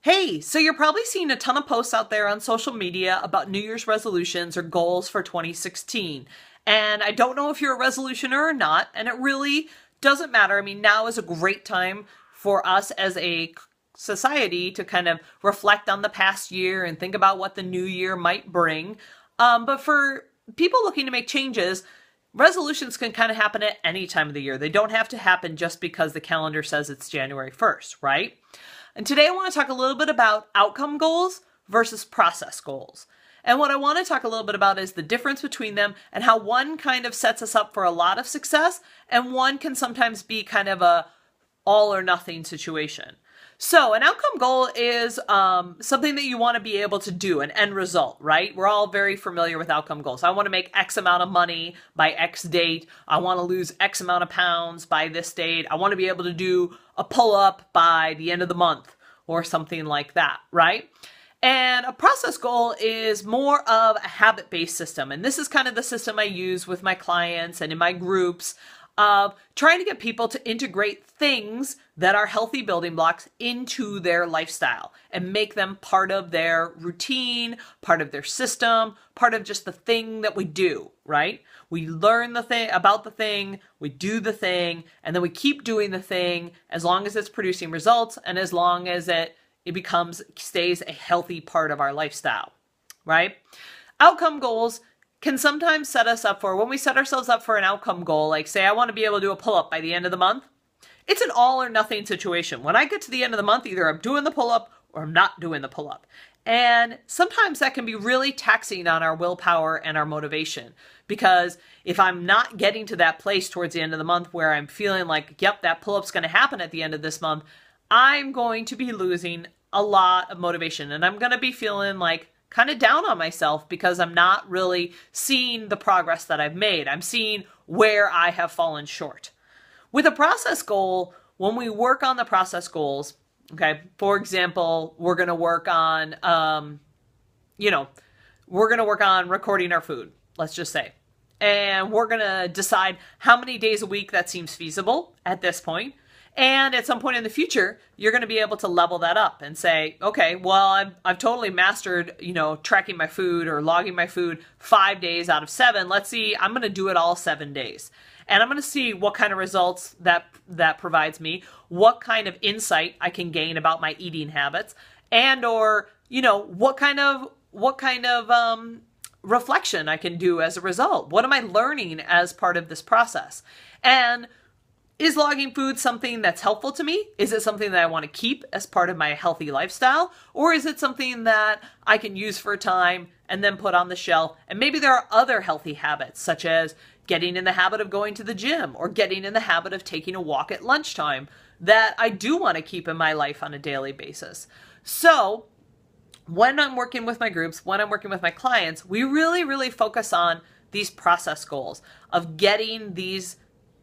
Hey, so you're probably seeing a ton of posts out there on social media about New Year's resolutions or goals for 2016. And I don't know if you're a resolutioner or not, and it really doesn't matter. I mean, now is a great time for us as a society to kind of reflect on the past year and think about what the new year might bring. But for people looking to make changes, resolutions can kind of happen at any time of the year. They don't have to happen just because the calendar says it's January 1st, right? And today I want to talk a little bit about outcome goals versus process goals. And what I want to talk a little bit about is the difference between them and how one kind of sets us up for a lot of success and one can sometimes be kind of a all or nothing situation. So an outcome goal is something that you want to be able to do, an end result, right? We're all very familiar with outcome goals. I want to make X amount of money by X date. I want to lose X amount of pounds by this date. I want to be able to do a pull-up by the end of the month or something like that, right? And a process goal is more of a habit-based system. And this is kind of the system I use with my clients and in my groups of trying to get people to integrate things that are healthy building blocks into their lifestyle and make them part of their routine, part of their system, part of just the thing that we do, right? We learn the thing about the thing, we do the thing, and then we keep doing the thing as long as it's producing results and as long as it stays a healthy part of our lifestyle, right? Outcome goals can sometimes set us up for, when we set ourselves up for an outcome goal, like say I want to be able to do a pull-up by the end of the month, it's an all or nothing situation. When I get to the end of the month, either I'm doing the pull-up or I'm not doing the pull-up. And sometimes that can be really taxing on our willpower and our motivation. Because if I'm not getting to that place towards the end of the month where I'm feeling like, yep, that pull-up's going to happen at the end of this month, I'm going to be losing a lot of motivation. And I'm going to be feeling like kind of down on myself because I'm not really seeing the progress that I've made. I'm seeing where I have fallen short. With a process goal, when we work on the process goals, okay, for example, we're going to work on, we're going to work on recording our food, let's just say. And we're going to decide how many days a week that seems feasible at this point. And at some point in the future, you're going to be able to level that up and say, okay, well, I've totally mastered, tracking my food or logging my food 5 days out of 7. Let's see, I'm going to do it all 7 days. And I'm going to see what kind of results that provides me, what kind of insight I can gain about my eating habits, and or, what kind of reflection I can do as a result. What am I learning as part of this process? And is logging food something that's helpful to me? Is it something that I want to keep as part of my healthy lifestyle? Or is it something that I can use for a time and then put on the shelf? And maybe there are other healthy habits, such as getting in the habit of going to the gym or getting in the habit of taking a walk at lunchtime that I do want to keep in my life on a daily basis. So when I'm working with my groups, when I'm working with my clients, we really, really focus on these process goals of getting these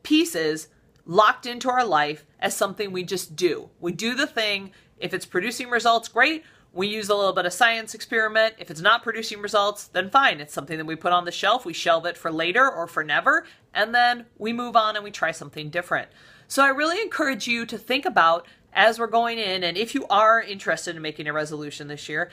pieces locked into our life as something we just do. We do the thing. If it's producing results, great. We use a little bit of science experiment. If it's not producing results, then fine. It's something that we put on the shelf. We shelve it for later or for never, and then we move on and we try something different. So I really encourage you to think about, as we're going in, and if you are interested in making a resolution this year,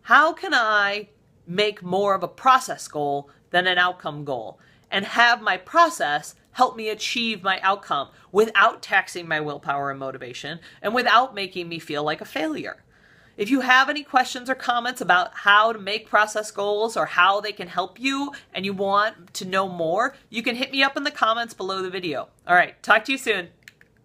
how can I make more of a process goal than an outcome goal? And have my process help me achieve my outcome without taxing my willpower and motivation and without making me feel like a failure. If you have any questions or comments about how to make process goals or how they can help you and you want to know more, you can hit me up in the comments below the video. All right, talk to you soon.